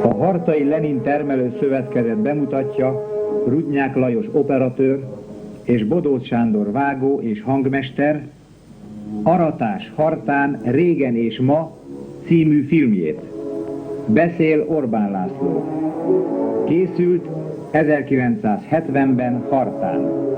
A Hartai Lenin Termelő Szövetkezet bemutatja Rudnyák Lajos operatőr és Bodót Sándor vágó és hangmester Aratás Hartán régen és ma című filmjét. Beszél Orbán László. Készült 1970-ben Hartán.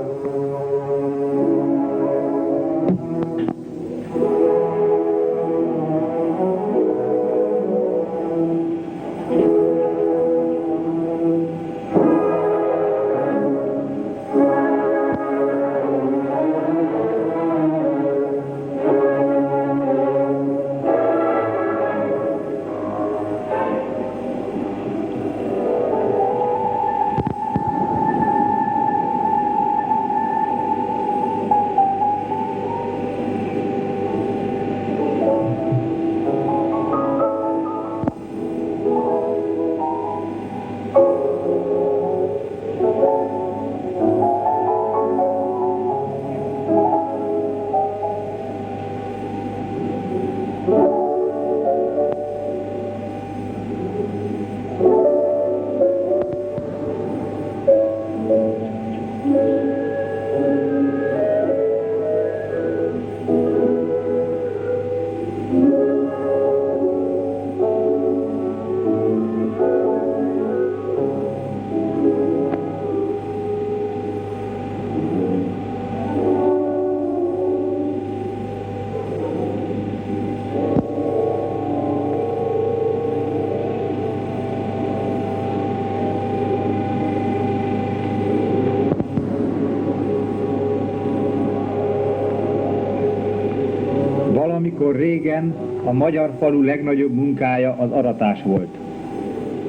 Amikor régen a magyar falu legnagyobb munkája az aratás volt.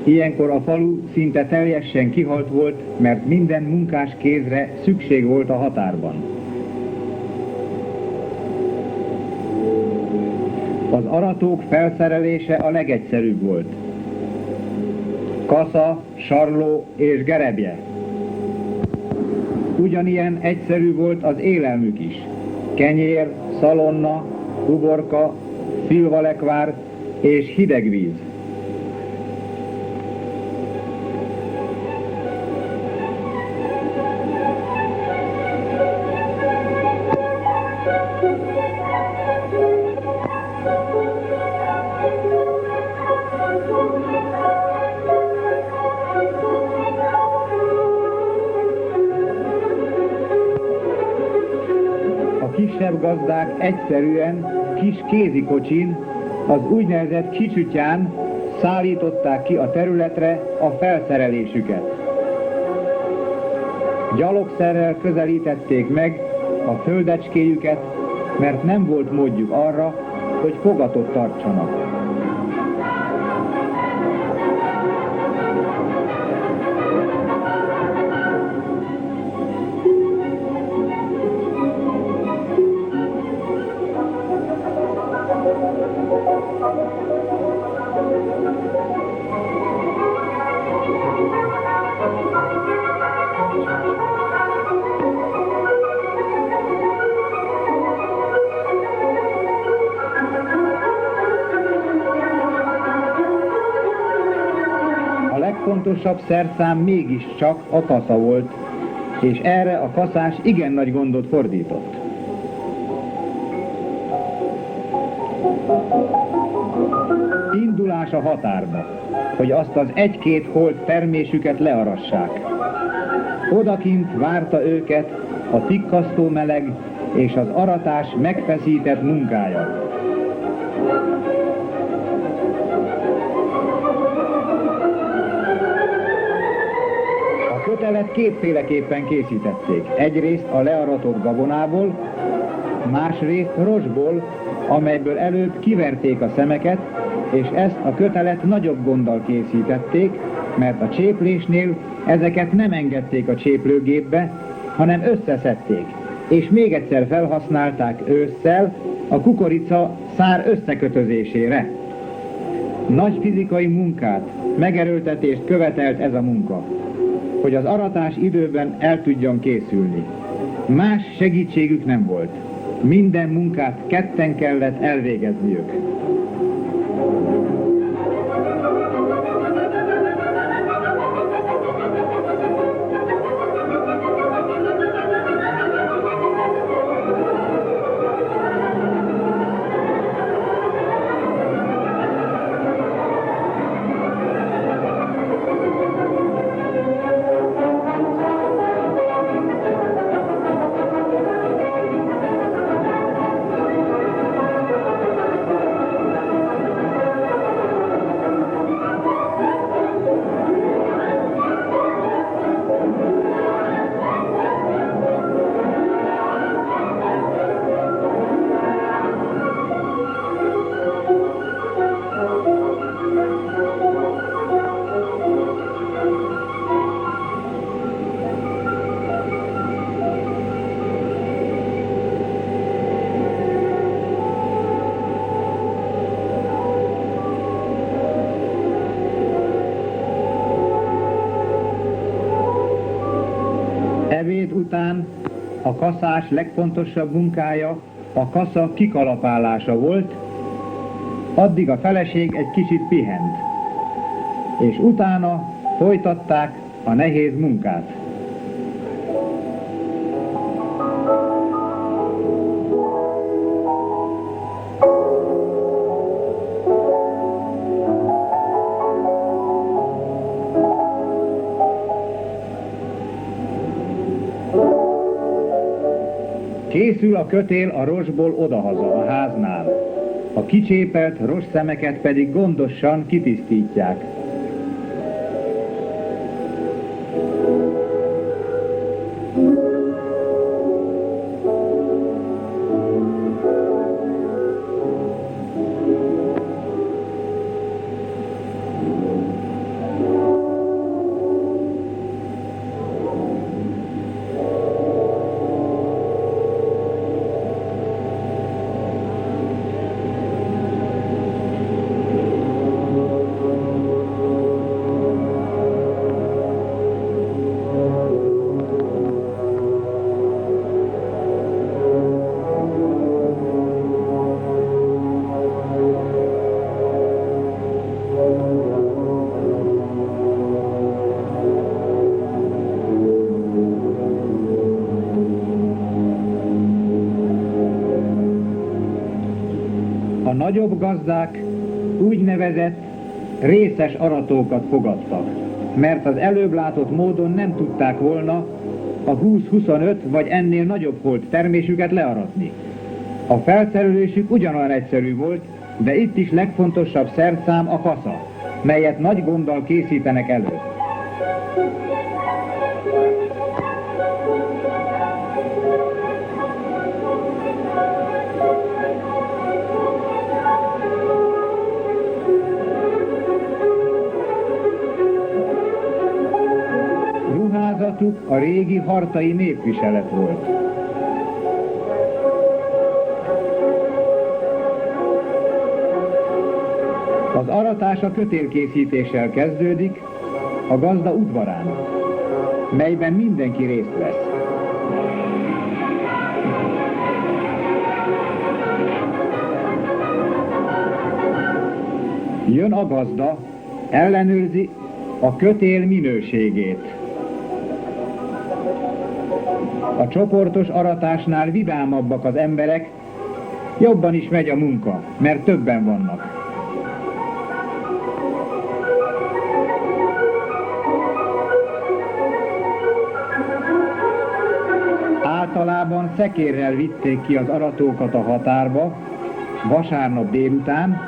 Ilyenkor a falu szinte teljesen kihalt volt, mert minden munkás kézre szükség volt a határban. Az aratók felszerelése a legegyszerűbb volt. Kasza, sarló és gerebje. Ugyanilyen egyszerű volt az élelmük is. Kenyér, szalonna, uborka, szilvalekvár és hideg víz. Kisebb gazdák egyszerűen kis kézikocsin, az úgynevezett kicsütyán szállították ki a területre a felszerelésüket. Gyalogszerrel közelítették meg a földecskéjüket, mert nem volt módjuk arra, hogy fogatot tartsanak. Legfontosabb szerszám mégiscsak a kasza volt, és erre a kaszás igen nagy gondot fordított. Indulás a határba, hogy azt az egy-két holt termésüket learassák. Odakint várta őket a tikkasztó meleg és az aratás megfeszített munkája. A kötelet kétféleképpen készítették. Egyrészt a learatott gabonából, másrészt rozsból, amelyből előbb kiverték a szemeket, és ezt a kötelet nagyobb gonddal készítették, mert a cséplésnél ezeket nem engedték a cséplőgépbe, hanem összeszedték, és még egyszer felhasználták ősszel a kukorica szár összekötözésére. Nagy fizikai munkát, megerőltetést követelt ez a munka, hogy az aratás időben el tudjon készülni. Más segítségük nem volt. Minden munkát ketten kellett elvégezniük. ebéd után a kaszás legfontosabb munkája a kasza kikalapálása volt, addig a feleség egy kicsit pihent, és utána folytatták a nehéz munkát. Készül a kötél a rozsból odahaza a háznál. A kicsépelt rozsszemeket pedig gondosan kitisztítják. A nagyobb gazdák úgynevezett részes aratókat fogadtak, mert az előbb látott módon nem tudták volna a 20-25 vagy ennél nagyobb holt termésüket learatni. A felszerelésük ugyanolyan egyszerű volt, de itt is legfontosabb szerszám a kasza, melyet nagy gonddal készítenek elő. Ruházatuk a régi hartai népviselet volt. Az aratás a kötélkészítéssel kezdődik a gazda udvarán, melyben mindenki részt vesz. Jön a gazda, ellenőrzi a kötél minőségét. A csoportos aratásnál vidámabbak az emberek, jobban is megy a munka, mert többen vannak. Általában szekérrel vitték ki az aratókat a határba, vasárnap délután,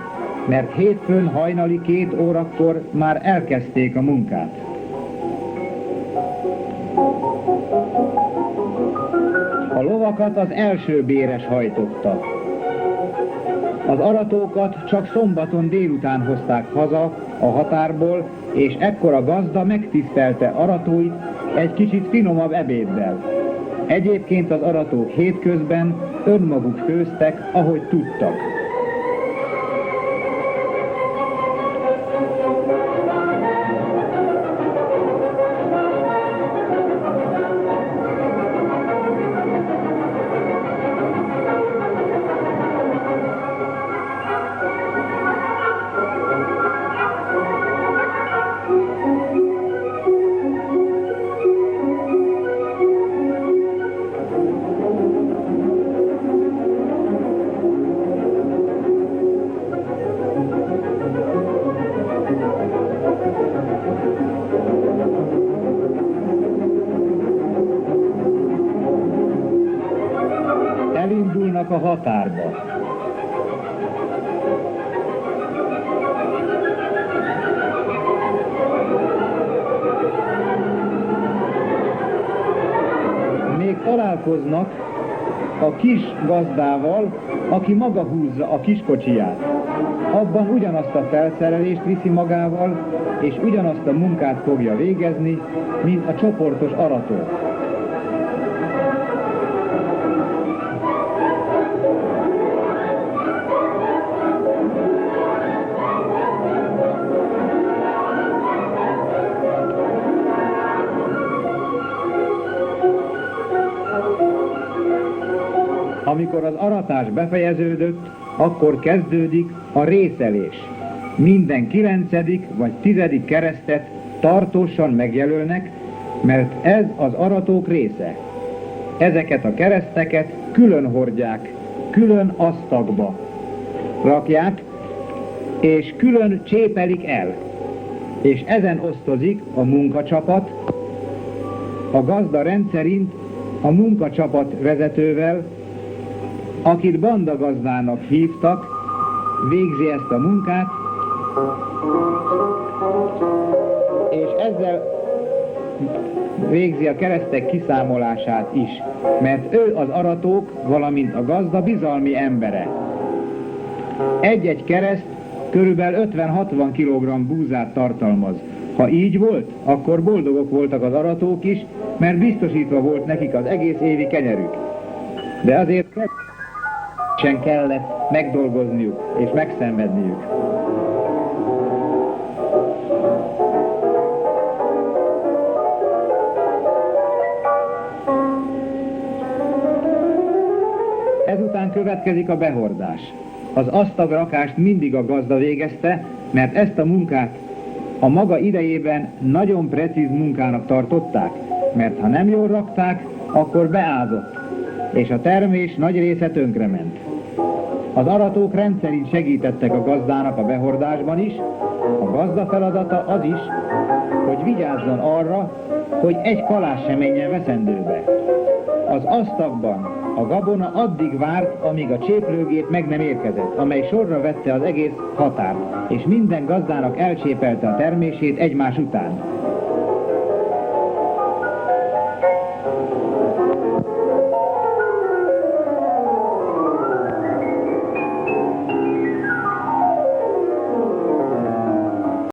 mert hétfőn hajnali 2 órakor már elkezdték a munkát. A lovakat az első béres hajtotta. Az aratókat csak szombaton délután hozták haza a határból, és ekkor a gazda megtisztelte aratóit egy kicsit finomabb ebéddel. Egyébként az aratók hétközben önmaguk főztek, ahogy tudtak. Elindulnak a határba. Még találkoznak a kis gazdával, aki maga húzza a kiskocsiját. Abban ugyanazt a felszerelést viszi magával, és ugyanazt a munkát fogja végezni, mint a csoportos arató. Amikor az aratás befejeződött, akkor kezdődik a részelés. Minden 9. vagy 10. keresztet tartósan megjelölnek, mert ez az aratók része. Ezeket a kereszteket külön hordják, külön asztakba rakják, és külön csépelik el. És ezen osztozik a munkacsapat, a gazda rendszerint a munkacsapat vezetővel, akit bandagazdának hívtak, végzi ezt a munkát, és ezzel végzi a keresztek kiszámolását is, mert ő az aratók, valamint a gazda bizalmi embere. Egy-egy kereszt körülbelül 50-60 kg búzát tartalmaz. Ha így volt, akkor boldogok voltak az aratók is, mert biztosítva volt nekik az egész évi kenyerük. De azért sem kellett megdolgozniuk és megszenvedniük. Ezután következik a behordás. Az asztagrakást mindig a gazda végezte, mert ezt a munkát a maga idejében nagyon precíz munkának tartották, mert ha nem jól rakták, akkor beázott, és a termés nagy része tönkrement. Az aratók rendszerint segítettek a gazdának a behordásban is, a gazda feladata az is, hogy vigyázzon arra, hogy egy kalás sem menjen veszendőbe. Az asztakban a gabona addig várt, amíg a cséplőgép meg nem érkezett, amely sorra vette az egész határt, és minden gazdának elcsépelte a termését egymás után.